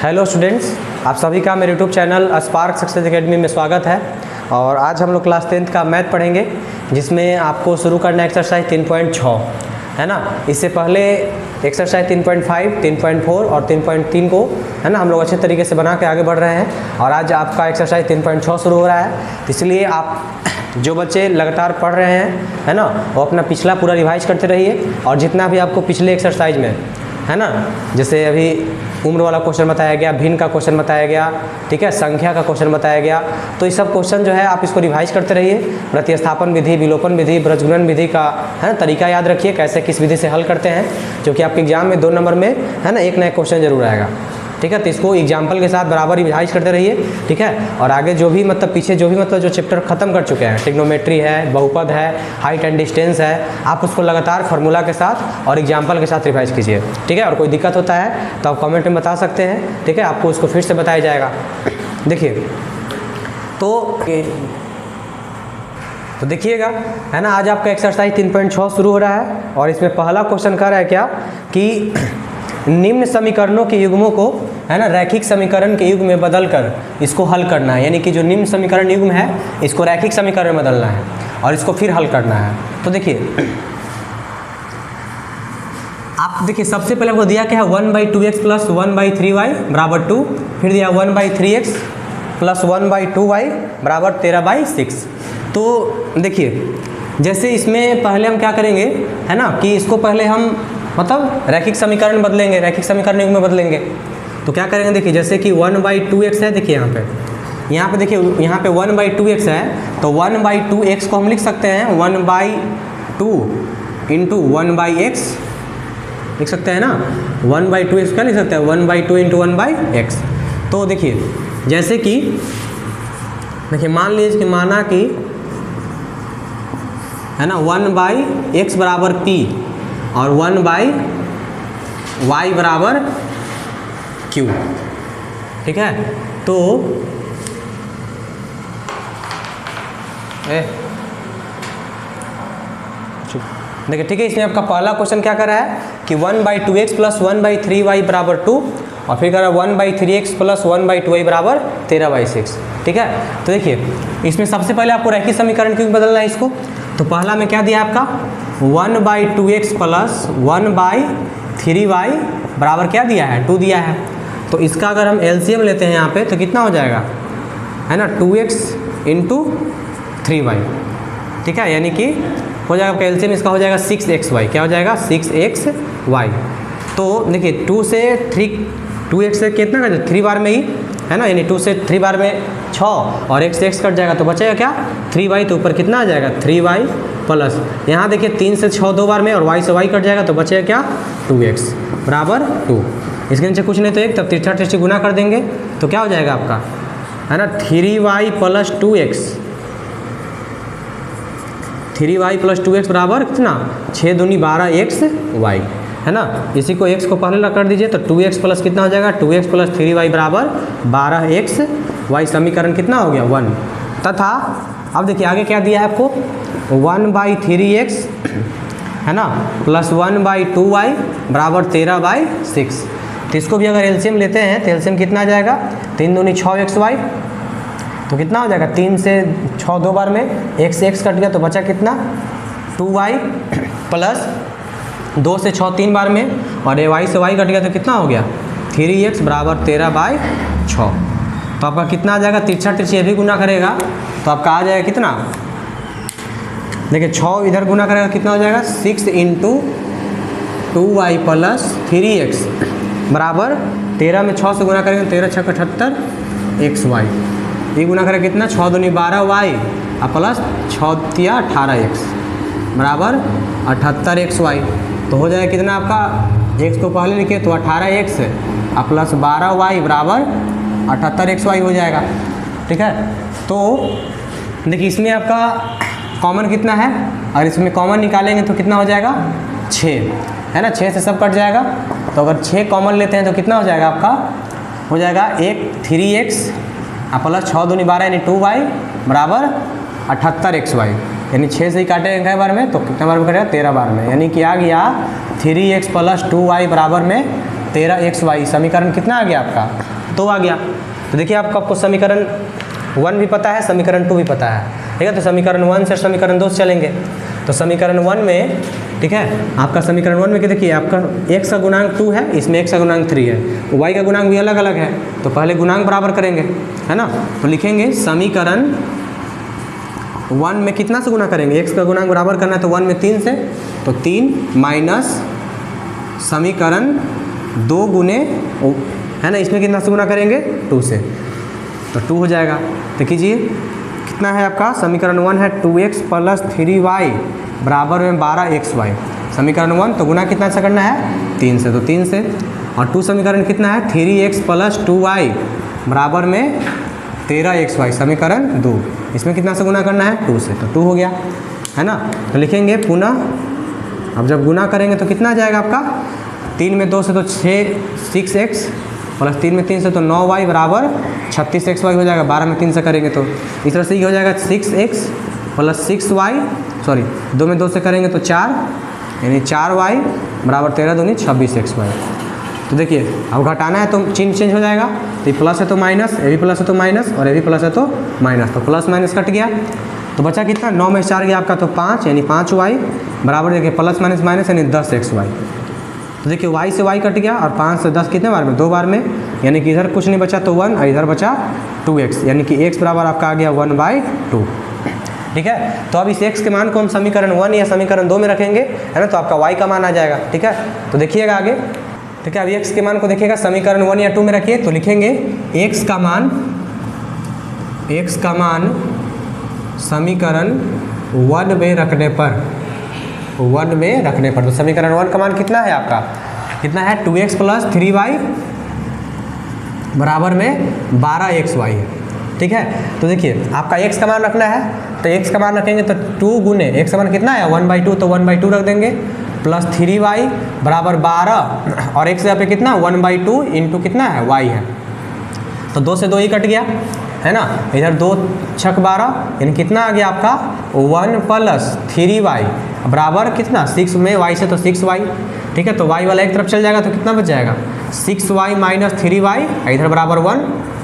Hello students, आप सभी का मेरे YouTube channel spark success academy में स्वागत है। और आज हम लोग क्लास 10th का मैथ पढ़ेंगे, जिसमें आपको शुरू करना है एक्सरसाइज 3.6, है ना। इससे पहले एक्सरसाइज 3.5, 3.4 और 3.3 को, है ना, हम लोग अच्छे तरीके से बना के आगे बढ़ रहे हैं। और आज आपका एक्सरसाइज 3.6 शुरू हो रहा है, इसलिए आप जो बच्चे लगातार पढ़ रहे हैं, है ना, वो अपना पिछला पूरा रिवाइज करते रहिए। और जितना भी आपको पिछले एक्सरसाइज में, है ना, जैसे अभी उम्र वाला क्वेश्चन बताया गया, भिन्न का क्वेश्चन बताया गया, ठीक है, संख्या का क्वेश्चन बताया गया, तो ये सब क्वेश्चन जो है आप इसको रिवाइज करते रहिए। प्रतिस्थापन विधि, विलोपन विधि, ब्रजगुणन विधि का, है ना, तरीका याद रखिए, कैसे किस विधि से हल करते हैं, जो कि आपके एग्जाम में 2 नंबर में, है ना, एक नया क्वेश्चन जरूर आएगा, ठीक है। तो इसको एग्जाम्पल के साथ बराबर रिवाइज करते रहिए, ठीक है। और आगे जो भी मतलब पीछे जो भी मतलब जो चैप्टर खत्म कर चुके हैं, ट्रिग्नोमेट्री है, बहुपद है, हाइट एंड डिस्टेंस है, आप उसको लगातार फार्मूला के साथ और एग्जाम्पल के साथ रिवाइज कीजिए, ठीक है। और कोई दिक्कत होता है तो आप कमेंट में बता सकते हैं, ठीक है, आपको उसको फिर से बताया जाएगा। देखिए तो देखिएगा, है ना, आज आपका एक्सरसाइज 3.6 शुरू हो रहा है। और इसमें पहला क्वेश्चन कह रहा है क्या कि निम्न समीकरणों के युग्मों को, है ना, रैखिक समीकरण के युग्म में बदलकर इसको हल करना है। यानी कि जो निम्न समीकरण युग्म है, इसको रैखिक समीकरण में बदलना है और इसको फिर हल करना है। तो देखिए, आप देखिए, सबसे पहले आपको दिया क्या है, 1/2x प्लस 1/3y बराबर 2, फिर दिया 1/3x प्लस 1/2y बराबर 13/6। तो देखिए, जैसे इसमें पहले हम क्या करेंगे, है ना, कि इसको पहले हम मतलब रैखिक समीकरण बदलेंगे, रैखिक समीकरण युग्म में बदलेंगे। तो क्या करेंगे, देखिए, जैसे कि 1/2x है, देखिए यहाँ पे देखिए, यहाँ पे 1/2x है, तो 1/2x को हम लिख सकते हैं 1/2 इंटू 1/x लिख सकते हैं ना। 1/2x क्या लिख सकते हैं, 1/2 इंटू 1/x। तो देखिए, जैसे कि देखिए, मान लीजिए कि माना कि, है ना, 1/x बराबर p और 1/y बराबर q, ठीक है। तो देखिए, ठीक है, इसमें आपका पहला क्वेश्चन क्या कर रहा है कि 1/2x प्लस 1/3y बराबर 2, और फिर कर रहा है 1/3x प्लस 1/2y बराबर 13/6, ठीक है। तो देखिए, इसमें सबसे पहले आपको रैखिक समीकरण क्यों बदलना है इसको। तो पहला में क्या दिया आपका, 1/2x प्लस 1/3y बराबर क्या दिया है, 2 दिया है। तो इसका अगर हम एलसीएम लेते हैं यहाँ पे, तो कितना हो जाएगा, है ना, 2x इंटू 3y, ठीक है। यानी कि हो जाएगा आपका एलसीएम, इसका हो जाएगा 6xy। क्या हो जाएगा, 6xy। तो देखिए, 2x से कितना कर 3 बार में ही, है ना, यानी 2 से 3 बार में 6 और x से x कट जाएगा, तो बचेगा क्या, 3y। तो ऊपर कितना आ जाएगा, 3y प्लस, यहाँ देखिए 3 से 6 2 बार में और y से y कट जाएगा, तो बचेगा क्या, 2x बराबर 2। इसके नीचे कुछ नहीं तो 1, तब तिरछा तिरछी गुना कर देंगे, तो क्या हो जाएगा आपका, है ना, 3y plus 2x, 3y plus 2x बराबर कितना, 6 दूनी 12xy, है ना। इसी को x को पहले कर दीजिए, तो 2x प्लस कितना हो जाएगा, 2x प्लस 3y बराबर 12xy। समीकरण कितना हो गया, 1। तथा अब देखिए आगे क्या दिया है आपको, 1/3x, है ना, प्लस 1/2y बराबर 13/6। तो इसको भी अगर एलसीएम लेते हैं, तो एलसीएम कितना आ जाएगा, 3 दूनी 6xy, तो कितना हो जाएगा, 3 से 6 2 बार में, x से x कट गया, तो बचा कितना, 2y प्लस 2 से 6 3 बार में, और y से y कट गया, तो कितना हो गया, 3x बराबर 13/6। तो आपका कितना आ जाएगा, तिरछा तिरछी ये भी गुना करेगा, तो आपका आ जाएगा कितना, देखिए 6 इधर गुना करेगा, कितना हो जाएगा, 6 इंटू 2y प्लस 3x बराबर 13 में 6 से गुना करेंगे, 13 6 78 xy। ये गुना करेगा कितना, 6 दूनी 12y और प्लस 6 तिया 18x बराबर 78 xy। तो हो जाएगा कितना आपका, x को पहले लिखे तो 18x और प्लस 12y बराबर 78 xy हो जाएगा, ठीक है। तो देखिए, इसमें आपका कॉमन कितना है, और इसमें कॉमन निकालेंगे तो कितना हो जाएगा, 6, है ना, 6 से सब कट जाएगा। तो अगर 6 कॉमन लेते हैं तो कितना हो जाएगा आपका, हो जाएगा 3x और प्लस 6 दूनी 12 यानी 2y बराबर 78 xy। यानी 6 से ही काटेंगे कई बार में, तो कितने बार में कटेगा, 13 बार में। यानी कि आ गया 3x प्लस 2y बराबर में 13xy, समीकरण कितना आ गया आपका 2 आ गया। तो देखिए आपको समीकरण 1 भी पता है, समीकरण 2 भी पता है, ठीक है। तो समीकरण 1 से समीकरण 2 से चलेंगे। तो समीकरण 1 में, ठीक है, आपका समीकरण 1 में क्या देखिए, आपका x का गुणांक 2 है, इसमें x का गुणांक 3 है, y का गुणांक भी अलग अलग है। तो पहले गुणांक बराबर करेंगे, है ना। तो लिखेंगे समीकरण 1 में कितना से गुना करेंगे, x का गुणांक बराबर करना है तो 1 में 3 से, तो 3 माइनस समीकरण 2 गुने, है ना, इसमें कितना से गुना करेंगे 2 से, तो 2 हो जाएगा। तो कीजिए कितना है आपका समीकरण 1 है 2x प्लस 3y बराबर में 12xy। समीकरण 1 तो गुना कितना से करना है 3 से, तो 3 से। और 2 समीकरण कितना है 3x प्लस 2y बराबर में 13xy, समीकरण 2, इसमें कितना से गुना करना है 2 से, तो 2 हो गया, है ना। तो लिखेंगे पुनः, अब जब गुना करेंगे तो कितना आ जाएगा आपका 3 में 2 से तो 6x प्लस 3 में 3 से तो 9y बराबर 36xy हो जाएगा। 12 में 3 से करेंगे तो इस तरह से ये हो जाएगा 6x प्लस 6y, सॉरी 2 में 2 से करेंगे तो 4, यानी 4y बराबर 13 दूनी 26xy। तो देखिए अब घटाना है तो चिन्ह चेंज हो जाएगा, तो ये प्लस है तो माइनस, ये भी प्लस है तो माइनस, और ये भी प्लस है तो माइनस, तो प्लस माइनस कट गया। तो बचा कितना 9 में 4 गया आपका तो 5, यानी 5y बराबर देखिए प्लस माइनस माइनस यानी 10xy। तो देखिए y से y कट गया, और 5 से 10 कितने बार में 2 बार में, यानी कि इधर कुछ नहीं बचा तो 1 और इधर बचा 2x, यानी कि x बराबर आपका आ गया 1/2, ठीक है। तो अब इस x के मान को हम समीकरण 1 या समीकरण 2 में रखेंगे, है ना, तो आपका y का मान आ जाएगा, ठीक है। तो देखिएगा आगे, ठीक है। अब x के मान को देखिएगा समीकरण 1 या 2 में रखिए, तो लिखेंगे x का मान समीकरण 1 में रखने पर, 1 में रखने पर, तो समीकरण 1 का मान कितना है आपका, कितना है 2x प्लस 3y बराबर में 12xy है, ठीक है। तो देखिए आपका x का मान रखना है, तो x का मान रखेंगे तो 2 गुने x का मान कितना है 1/2, तो 1/2 रख देंगे, प्लस 3y बराबर 12, और x यहाँ पे कितना 1/2 इंटू कितना है y है, तो 2 से 2 ही कट गया, है ना। इधर 2 छक 12, यानी कितना आ गया आपका 1 प्लस 3y बराबर कितना 6 में y से तो 6y, ठीक है। तो y वाला एक तरफ चल जाएगा तो कितना बच जाएगा 6y माइनस 3y, इधर बराबर 1,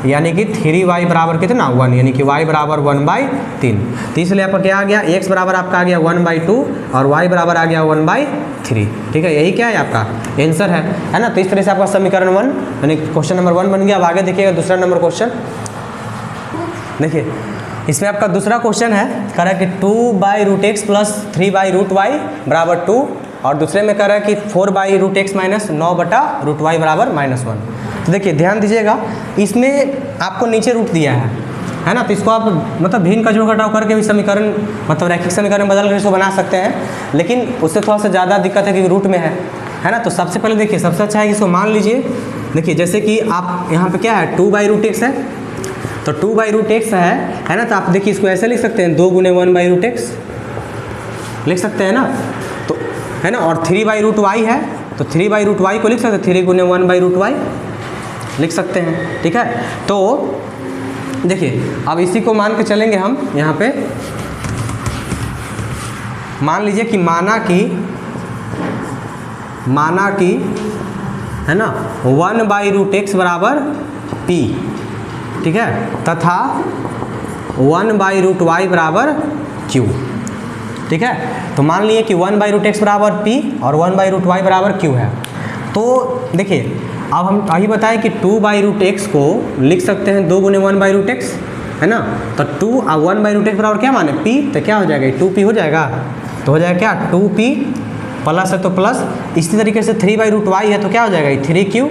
यानी कि 3y बराबर कितना 1, यानी कि y बराबर 1/3। तो इसलिए आपका क्या आ गया x बराबर आपका आ गया 1/2 और y बराबर आ गया 1/3, ठीक है। यही क्या है आपका आंसर है ना। तो इस तरह से आपका समीकरण 1 यानी क्वेश्चन नंबर 1 बन गया। अब आगे देखिएगा दूसरा नंबर क्वेश्चन, देखिए इसमें आपका दूसरा क्वेश्चन है, कह रहा है कि 2/√x प्लस 3/√y बराबर 2, और दूसरे में कह रहा है कि 4/√x माइनस 9/√y बराबर -1। तो देखिए ध्यान दीजिएगा, इसमें आपको नीचे रूट दिया है ना, तो इसको आप मतलब भिन्न का जोड़ घटाव करके भी समीकरण मतलब रैखिक समीकरण बदल कर इसको बना सकते हैं, लेकिन उससे थोड़ा सा ज़्यादा दिक्कत है कि रूट में है ना। तो सबसे पहले देखिए सबसे अच्छा है कि इसको मान लीजिए, देखिए जैसे कि आप यहाँ पे क्या है 2/√x है, तो 2/√x है ना। तो आप देखिए इसको ऐसे लिख सकते हैं 2 गुने 1/√x लिख सकते हैं ना, तो है ना। और 3/√y है, तो 3/√y को लिख सकते हैं 3 गुने 1/√y लिख सकते हैं, ठीक है। तो देखिए अब इसी को मान के चलेंगे हम यहाँ पे, मान लीजिए कि माना कि है ना 1/√x बराबर p, ठीक है, तथा 1/√y बराबर q, ठीक है। तो मान लिए कि 1/√x बराबर p और 1/√y बराबर q है। तो देखिए अब हम यही बताएं कि 2/√x को लिख सकते हैं 2 गुने 1/√x, है ना। तो 2 और 1/√x बराबर क्या माने p, तो क्या हो जाएगा 2p हो जाएगा, तो हो जाएगा क्या 2p प्लस है तो प्लस, इसी तरीके से 3/√y है तो क्या हो जाएगा 3q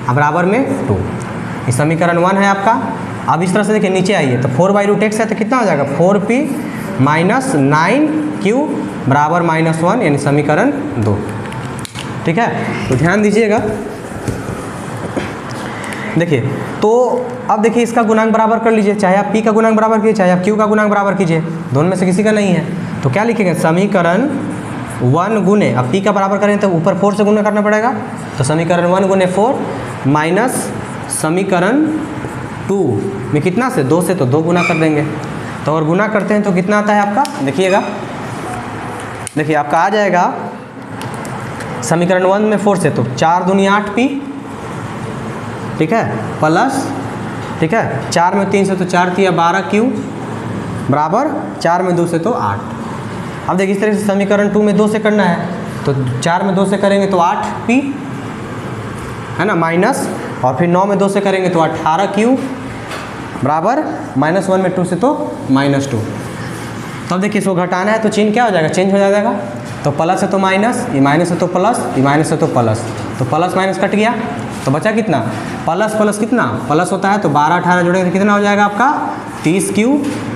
बराबर में 2। ये समीकरण 1 है आपका। अब इस तरह से देखिए नीचे आइए, तो 4/√x है तो कितना हो जाएगा 4p माइनस 9q बराबर -1, यानी समीकरण 2, ठीक है। तो ध्यान दीजिएगा, देखिए तो अब देखिए इसका गुणांक बराबर कर लीजिए, चाहे आप p का गुणांक बराबर कीजिए चाहे आप q का गुणांक बराबर कीजिए, दोनों में से किसी का नहीं है। तो क्या लिखेंगे समीकरण 1 गुने, अब p का बराबर करें तो ऊपर 4 से गुना करना पड़ेगा, तो समीकरण 1 गुने 4 माइनस समीकरण 2 में कितना से 2 से तो 2 गुना कर देंगे, तो और गुना करते हैं तो कितना आता है आपका, देखिएगा देखिए आपका आ जाएगा समीकरण 1 में 4 से तो 4 दूनी 8p ठीक है, प्लस, ठीक है, 4 में 3 से तो 4 तिया 12 क्यू बराबर 4 में 2 से तो 8। अब देखिए इस तरह से समीकरण 2 में 2 से करना है, तो 4 में 2 से करेंगे तो 8p है ना, माइनस, और फिर 9 में 2 से करेंगे तो 18q बराबर -1 में 2 से तो -2। तो अब देखिए इसको घटाना है तो चिन्ह क्या हो जाएगा, चेंज हो जाएगा। तो प्लस है तो माइनस, ये माइनस है तो प्लस, ये माइनस है तो प्लस, तो प्लस माइनस कट गया तो बचा कितना, प्लस प्लस कितना प्लस होता है, तो 12 18 जोड़ेंगे तो कितना हो जाएगा आपका 30q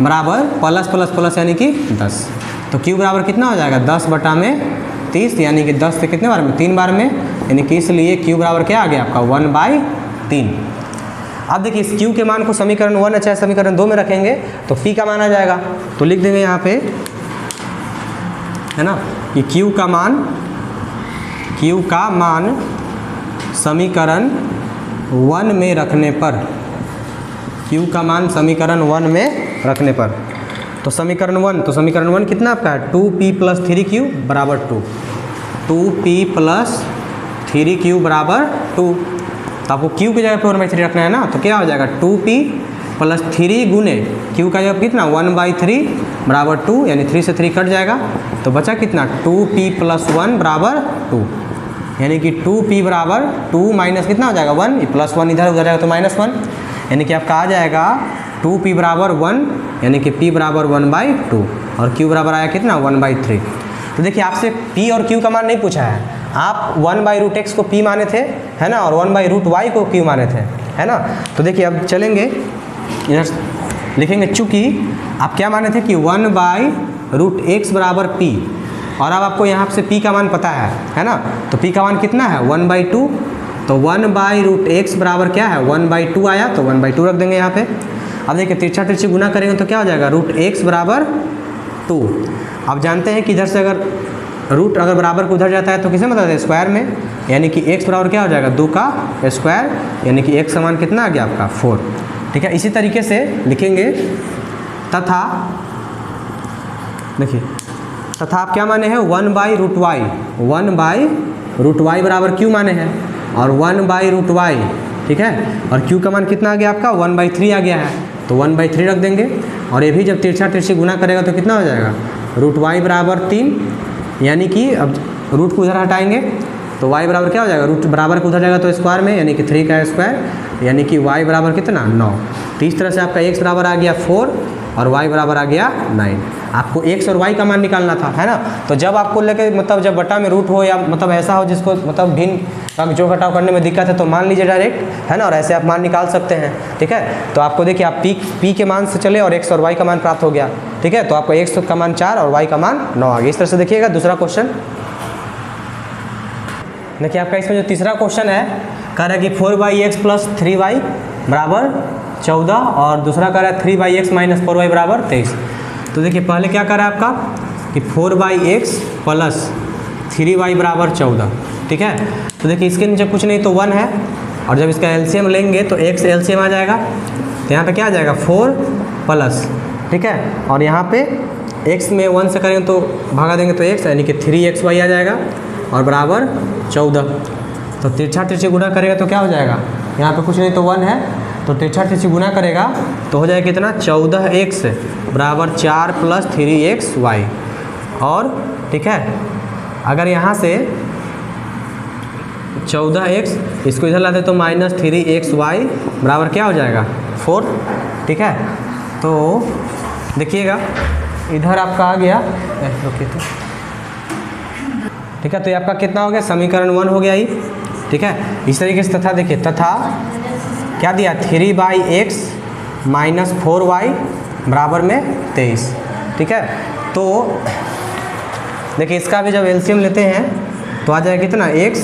बराबर प्लस प्लस प्लस यानी कि 10। तो q बराबर कितना हो जाएगा 10/30 यानी कि 10 से कितने बार में 3 बार में, यानी कि इसलिए q बराबर क्या आ गया आपका 1/3। अब देखिए इस q के मान को समीकरण 1 चाहे समीकरण 2 में रखेंगे तो p का मान आ जाएगा। तो लिख देंगे यहाँ पे है ना कि q का मान समीकरण 1 में रखने पर, q का मान समीकरण 1 में रखने पर, तो समीकरण 1 कितना आपका है 2p + 3q बराबर 2, 2p + 3q बराबर 2। तो आपको q की जगह पर 1/3 रखना है ना, तो क्या हो जाएगा 2p + 3 गुने q का जगह कितना 1/3 बराबर 2, यानी 3 से 3 कट जाएगा तो बचा कितना 2p + 1 बराबर 2, यानी कि 2p बराबर 2 माइनस कितना हो जाएगा 1, +1 इधर उधर जाएगा तो -1, यानी कि आपका आ जाएगा 2p बराबर 1, यानी कि p बराबर 1/2 और q बराबर आया कितना 1/3। तो देखिए आपसे p और q का मान नहीं पूछा है, आप 1/√x को p माने थे है ना, और 1/√y को q माने थे है ना। तो देखिए अब चलेंगे इधर लिखेंगे, चूँकि आप क्या माने थे कि 1/√x बराबर p, और अब आपको यहाँ से p का मान पता है ना, तो p का मान कितना है 1/2, तो 1/√x बराबर क्या है 1/2 आया, तो 1/2 रख देंगे यहाँ पे। अब देखिए तिरछा तिरछी गुना करेंगे तो क्या हो जाएगा √x बराबर 2। अब जानते हैं कि इधर से अगर रूट अगर बराबर को उधर जाता है तो किसे मतलब स्क्वायर में, यानी कि x बराबर क्या हो जाएगा 2 का स्क्वायर, यानी कि x समान कितना आ गया आपका 4। ठीक है, इसी तरीके से लिखेंगे तथा, देखिए तथा आप क्या माने हैं 1/√y, 1/√y बराबर q माने हैं, और 1/√y, ठीक है, और q का मान कितना आ गया आपका 1/3 आ गया है, तो 1/3 रख देंगे। और ये भी जब तिरछा तिरछी गुना करेगा तो कितना हो जाएगा √y बराबर 3, यानी कि अब रूट को उधर हटाएंगे तो y बराबर क्या हो जाएगा, रूट बराबर को उधर जाएगा तो स्क्वायर में, यानी कि 3 का स्क्वायर, यानी कि y बराबर कितना 9। तो इस तरह से आपका x बराबर आ गया 4 और y बराबर आ गया 9। आपको x और y का मान निकालना था है ना। तो जब आपको लेके मतलब जब बटा में रूट हो या मतलब ऐसा हो जिसको मतलब भिन्न का जो घटाव करने में दिक्कत है तो मान लीजिए डायरेक्ट है ना, और ऐसे आप मान निकाल सकते हैं। ठीक है, तो आपको देखिए आप p के मान से चले और x और y का मान प्राप्त हो गया। ठीक है, तो आपको x का मान 4 और y का मान 9 आ गया। इस तरह से देखिएगा दूसरा क्वेश्चन। देखिए आपका इसमें जो तीसरा क्वेश्चन है कह रहा है कि 4x + 3y बराबर 14 और दूसरा कह रहा है 3x - 4y बराबर 23। तो देखिए पहले क्या कर रहा है आपका कि 4x + 3y बराबर 14। ठीक है, तो देखिए इसके नीचे कुछ नहीं तो 1 है, और जब इसका एलसीएम लेंगे तो x एलसीएम आ जाएगा, तो यहाँ पे क्या आ जाएगा 4 प्लस, ठीक है, और यहाँ पे x में 1 से करेंगे तो भागा देंगे तो x, यानी कि 3xy आ जाएगा और बराबर 14। तो तिरछा तिरछी गुना करेगा तो क्या हो जाएगा, यहाँ पे कुछ नहीं तो 1 है, तो तिरछा तिरछी गुना करेगा तो हो जाएगा कितना 14x बराबर 4 + 3xy। और ठीक है, अगर यहाँ से 14x इसको इधर लाते तो -3xy बराबर क्या हो जाएगा 4। ठीक है, तो देखिएगा इधर आपका आ गया, रुकिए तो, ठीक है, तो ये आपका कितना हो गया समीकरण 1 हो गया ही। ठीक है, इस तरीके से तथा देखिए तथा क्या दिया 3x - 4y बराबर में 23। ठीक है, तो देखिए इसका भी जब एलसीएम लेते हैं तो आ जाएगा कितना x,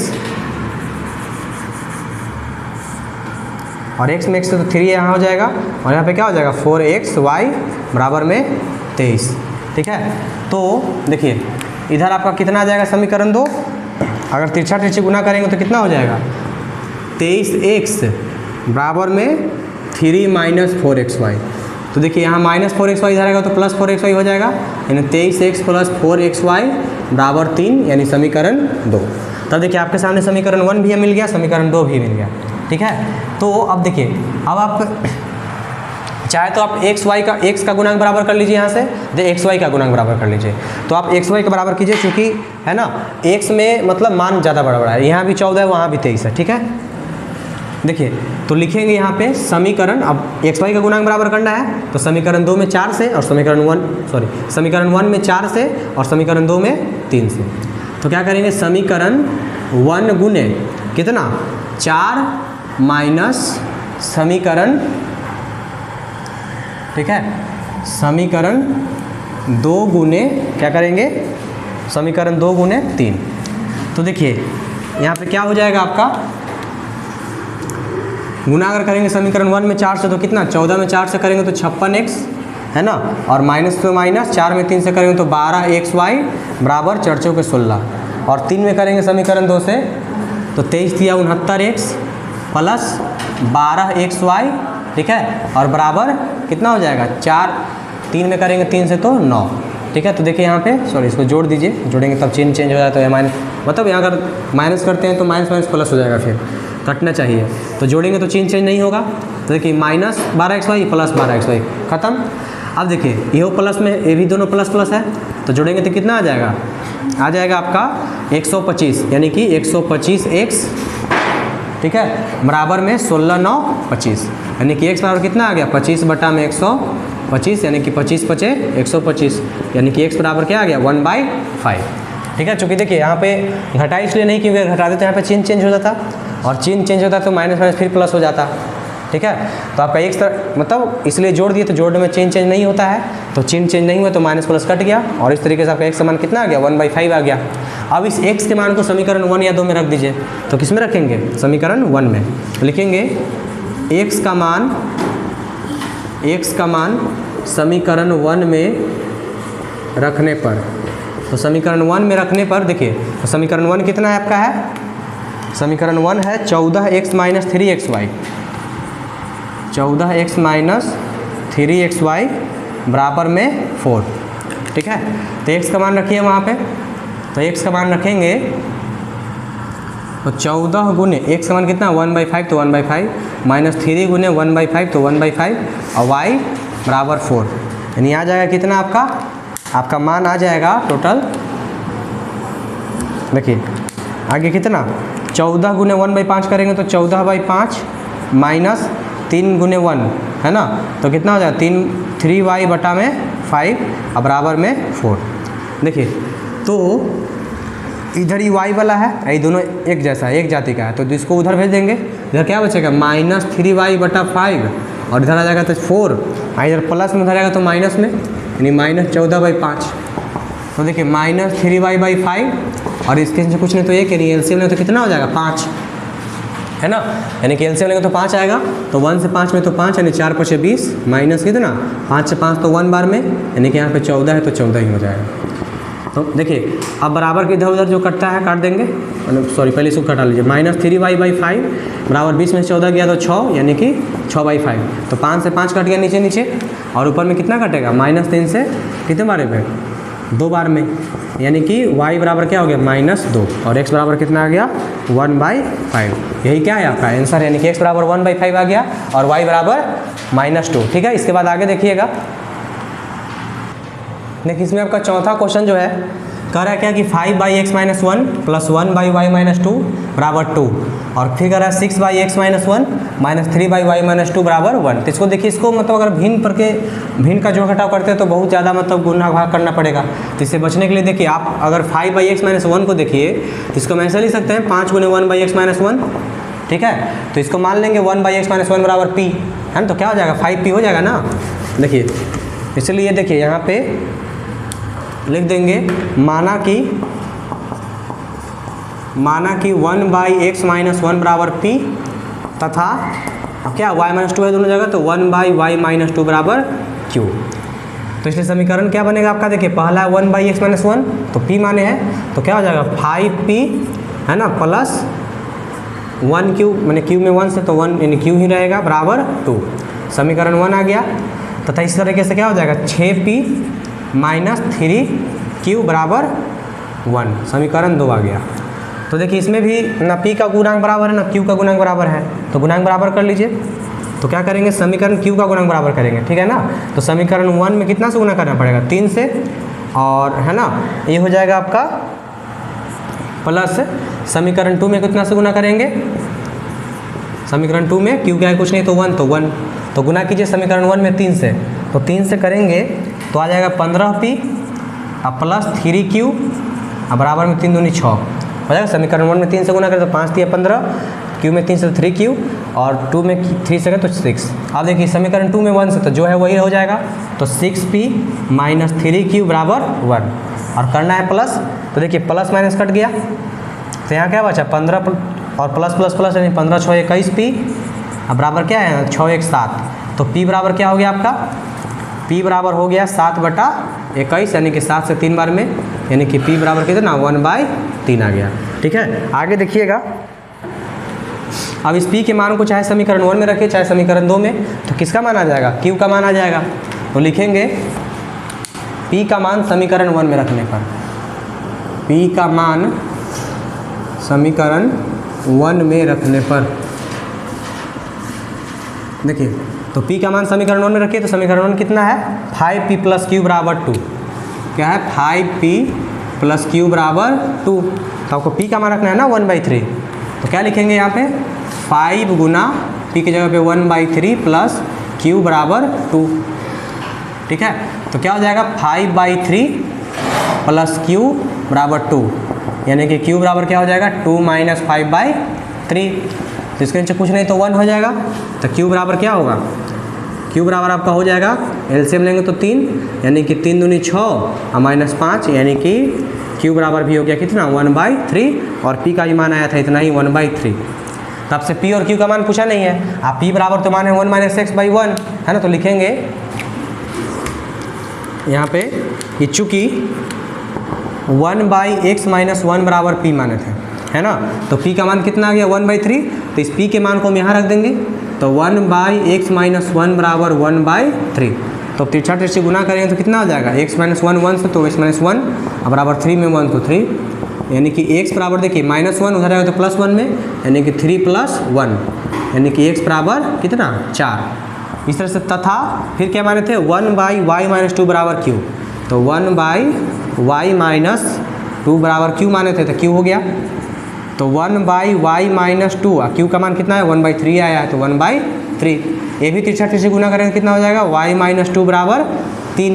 और x में x से तो 3 यहाँ हो जाएगा, और यहाँ पे क्या हो जाएगा 4xy बराबर में 23। ठीक है, तो देखिए इधर आपका कितना आ जाएगा समीकरण 2, अगर तिरछा तिरछी गुना करेंगे तो कितना हो जाएगा 23x बराबर में 3 - 4xy। तो देखिए यहाँ -4xy इधर आएगा तो +4xy हो जाएगा, यानी 23x + 4xy बराबर 3, यानी समीकरण 2। तब देखिए आपके सामने समीकरण 1 भी मिल गया, समीकरण 2 भी मिल गया। ठीक है। तो अब देखिए, अब आप चाहे तो आप x का गुणांक बराबर कर लीजिए यहाँ से, xy का गुणांक बराबर कर लीजिए। तो आप xy का बराबर कीजिए, चूँकि है ना x में मतलब मान ज़्यादा बड़ा बड़ा है, यहाँ भी 14 है वहाँ भी 23 है, ठीक है। देखिए तो लिखेंगे यहाँ पे समीकरण, अब xy का गुणांक बराबर करना है तो समीकरण 2 में 4 से और समीकरण 1 में 4 से और समीकरण 2 में 3 से। तो क्या करेंगे, समीकरण 1 गुने कितना 4 माइनस समीकरण, ठीक है, समीकरण 2 गुने क्या करेंगे, समीकरण 2 गुने 3। तो देखिए यहाँ पे क्या हो जाएगा आपका, गुना अगर करेंगे समीकरण 1 में 4 से तो कितना 14 में 4 से करेंगे तो 56x है ना, और माइनस तो माइनस 4 में 3 से करेंगे तो 12xy बराबर 4 चौके 16, और 3 में करेंगे समीकरण 2 से तो 23 या 69x प्लस 12xy, ठीक है, और बराबर कितना हो जाएगा 4, 3 में करेंगे 3 से तो 9, ठीक है। तो देखिए यहाँ पे सॉरी इसको जोड़ दीजिए, जोड़ेंगे तब चिन्ह चेंज हो जाता है, माइनस मतलब यहाँ अगर माइनस करते हैं तो माइनस माइनस प्लस हो जाएगा, फिर कटना चाहिए, तो जोड़ेंगे तो चिन्ह चेंज नहीं होगा। तो देखिए माइनस 12xy प्लस 12xy खत्म। अब देखिए ये प्लस में ये भी दोनों प्लस प्लस है, तो जोड़ेंगे तो कितना आ जाएगा आपका 125, यानी कि 125x, ठीक है, बराबर में 16 9 25, यानी कि x बराबर कितना आ गया 25 बटा में 125, यानी कि 25 पचे 125, यानी कि x बराबर क्या आ गया 1/5, ठीक है। चूँकि देखिए यहाँ पे घटा इसलिए नहीं क्योंकि घटा देते तो यहाँ पे चिन्ह चेंज हो जाता, और चिन्ह चेंज होता तो माइनस माइनस फिर प्लस हो जाता, ठीक है। तो आपका एक मतलब इसलिए जोड़ दिए तो जोड़ने में चिन्ह चेंज नहीं होता है, तो चिन्ह चेंज नहीं हुआ तो माइनस प्लस कट गया, और इस तरीके से आपका x का मान कितना आ गया 1/5 आ गया। अब इस x के मान को समीकरण 1 या 2 में रख दीजिए, तो किस में रखेंगे, समीकरण 1 में लिखेंगे x का मान समीकरण 1 में रखने पर, तो समीकरण 1 में रखने पर देखिए तो समीकरण 1 कितना है आपका है, समीकरण 1 है 14x minus 3xy, 14x minus 3xy बराबर में 4, ठीक है। तो x का मान रखिए वहाँ पे, तो x का मान रखेंगे तो 14 गुने x का मान कितना 1/5, तो 1/5 माइनस 3 गुने 1/5 तो 1/5 और y बराबर 4, यानी आ जाएगा कितना आपका मान आ जाएगा टोटल, देखिए आगे कितना 14 गुने 1/5 करेंगे तो 14/5 माइनस 3 गुने 1 है ना, तो कितना हो जाएगा 3y बटा में 5 और बराबर में 4। देखिए तो इधर ही y वाला है, ये दोनों एक जैसा है, एक जाति का है, तो इसको उधर भेज देंगे, इधर क्या बचेगा माइनस 3y बटा 5, और इधर आ जाएगा तो 4, इधर प्लस में उधर आएगा तो माइनस में, यानी माइनस 14/5। तो देखिए माइनस 3y/5 और इसके से कुछ नहीं तो एक, यानी एलसीएम लेंगे तो कितना हो जाएगा 5 है ना, यानी कि एलसीएम लेंगे तो 5 आएगा, तो 1 से 5 में तो 5, यानी 4 5 20 माइनस कितना 5 से 5 तो 1 बार में, यानी कि यहाँ पे 14 है तो 14 ही हो जाएगा। तो देखिए अब बराबर के इधर उधर जो कटता है काट देंगे, सॉरी पहले इसको कटा लीजिए, माइनस 3y/5 बराबर 20 में 14 गया तो 6, यानी कि 6/5, तो 5 से 5 कट गया नीचे नीचे, और ऊपर में कितना कटेगा माइनस 3 से कितने बारे पे 2 बार में, यानी कि y बराबर क्या हो गया -2 और x बराबर कितना आ गया 1/5। यही क्या है आपका आंसर, यानी कि x बराबर 1/5 आ गया और y बराबर -2, ठीक है। इसके बाद आगे देखिएगा, देखिए इसमें आपका चौथा क्वेश्चन जो है कह रहा है क्या कि 5/x - 1 प्लस 1/y - 2 बराबर 2, और फिर कह रहा है 6/x - 1 माइनस 3/y - 2 बराबर 1। तो इसको देखिए, इसको मतलब अगर भिन्न का जोड़ घटाव करते हैं तो बहुत ज़्यादा मतलब गुणा भाग करना पड़ेगा, तो इससे बचने के लिए देखिए आप अगर 5/x - 1 को देखिए तो इसको हम ऐसे लिख सकते हैं 5 गुने 1/x - 1, ठीक है। तो इसको मान लेंगे 1/x - 1 बराबर p है ना, तो क्या हो जाएगा 5p हो जाएगा ना। देखिए इसलिए देखिए यहाँ पे लिख देंगे माना कि 1/x - 1 बराबर p तथा क्या y - 2 है दोनों जगह, तो 1/y - 2 बराबर q। तो इसलिए समीकरण क्या बनेगा आपका, देखिए पहला है 1/x - 1 तो p माने है, तो क्या हो जाएगा 5p है ना प्लस 1q, मैंने q में 1 से तो 1 यानी q ही रहेगा बराबर 2, समीकरण 1 आ गया। तथा इस तरीके से क्या हो जाएगा 6p - 3q बराबर 1, समीकरण 2 आ गया। तो देखिए इसमें भी ना p का गुणांक बराबर है ना q का गुणांक बराबर है, तो गुणांक बराबर कर लीजिए। तो क्या करेंगे, समीकरण q का गुणांक बराबर करेंगे, ठीक है ना। तो समीकरण 1 में कितना से गुना करना पड़ेगा, 3 से, और है ना ये हो जाएगा आपका प्लस समीकरण 2 में कितना से गुना करेंगे, समीकरण 2 में q क्या है कुछ नहीं तो 1, तो 1 तो गुना कीजिए समीकरण 1 में 3 से, तो 3 से करेंगे तो आ जाएगा 15p अब प्लस 3q अब बराबर में 3 दूनी 6 हो जाएगा। समीकरण 1 में 3 से गुना करें तो 5 3 15, q में 3 से 3q और 2 में 3 से करें तो 6। अब देखिए समीकरण 2 में 1 से तो जो है वही हो जाएगा, तो 6p माइनस 3q बराबर 1 और करना है प्लस, तो देखिए प्लस माइनस कट गया, तो यहाँ क्या बचा 15 और प्लस प्लस प्लस यानी 15 6 21p अब बराबर क्या है 6 1 7, तो p बराबर क्या हो गया आपका, p बराबर हो गया 7/21 यानी कि 7 से 3 बार में, यानी कि p बराबर कितना 1/3 आ गया। ठीक है, आगे देखिएगा। अब इस p के मान को चाहे समीकरण 1 में रखें चाहे समीकरण 2 में, तो किसका मान आ जाएगा, q का मान आ जाएगा। तो लिखेंगे p का मान समीकरण 1 में रखने पर, p का मान समीकरण 1 में रखने पर, देखिए तो p का मान समीकरण 1 में रखिए तो समीकरण 1 कितना है 5p प्लस q बराबर 2, क्या है 5p प्लस q बराबर 2, तो आपको p का मान रखना है ना 1/3, तो क्या लिखेंगे यहाँ पे 5 गुना p की जगह पे 1/3 प्लस q बराबर 2। ठीक है, तो क्या हो जाएगा 5/3 प्लस q बराबर 2, यानी कि q बराबर क्या हो जाएगा 2 माइनस 5/3, तो इसके नीचे कुछ नहीं तो 1 हो जाएगा, तो q बराबर क्या होगा, q बराबर आपका हो जाएगा एलसीएम लेंगे तो 3 यानी कि 3 दूनी 6 और माइनस 5 यानी कि q बराबर भी हो गया कितना 1/3 और p का भी मान आया था इतना ही 1/3। तो आपसे p और q का मान पूछा नहीं है, आप p बराबर तो मान है 1 माइनस x/1 है ना, तो लिखेंगे यहाँ पे कि चूँकि 1/x माइनस 1 बराबर p माने थे है ना, तो p का मान कितना आ गया 1/3, तो इस p के मान को हम यहाँ रख देंगे, तो 1/x माइनस 1 बराबर 1/3, तो तिरछा तिरछी गुना करेंगे तो कितना हो जाएगा x माइनस 1 1 से, तो x माइनस 1 बराबर 3 में 1 तो 3, यानी कि x बराबर देखिए माइनस 1 उधर आएगा तो प्लस 1 में, यानी कि 3 + 1 यानी कि x बराबर कितना 4। इस तरह से तथा फिर क्या माने थे 1/y माइनस 2 बराबर q, तो 1/y माइनस 2 बराबर q माने थे, तो q हो गया, तो 1/y माइनस 2 q का मान कितना है 1/3 आया है, तो 1/3 ये भी तिरछा तिरछी गुना करेंगे कितना हो जाएगा y माइनस 2 बराबर 3,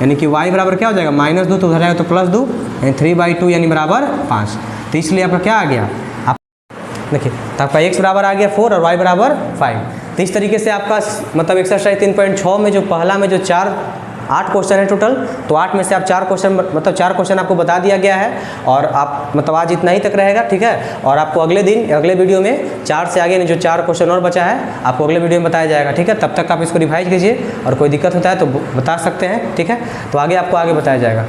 यानी कि y बराबर क्या हो जाएगा -2 तो उधर जाएगा तो +2 यानी 3/2 यानी बराबर 5, तो इसलिए आपका क्या आ गया, आप देखिए तो आपका x बराबर आ गया 4 और y बराबर 5। तो इस तरीके से आपका मतलब एक्सरसाइज 3.6 में जो पहला में जो 8 क्वेश्चन है टोटल, तो 8 में से आप 4 क्वेश्चन मतलब 4 क्वेश्चन आपको बता दिया गया है और आप मतलब आज इतना ही तक रहेगा। ठीक है, और आपको अगले दिन अगले वीडियो में 4 से आगे जो 4 क्वेश्चन और बचा है आपको अगले वीडियो में बताया जाएगा। ठीक है, तब तक आप इसको रिवाइज कीजिए और कोई दिक्कत होता है तो बता सकते हैं। ठीक है, तो आगे आपको आगे बताया जाएगा।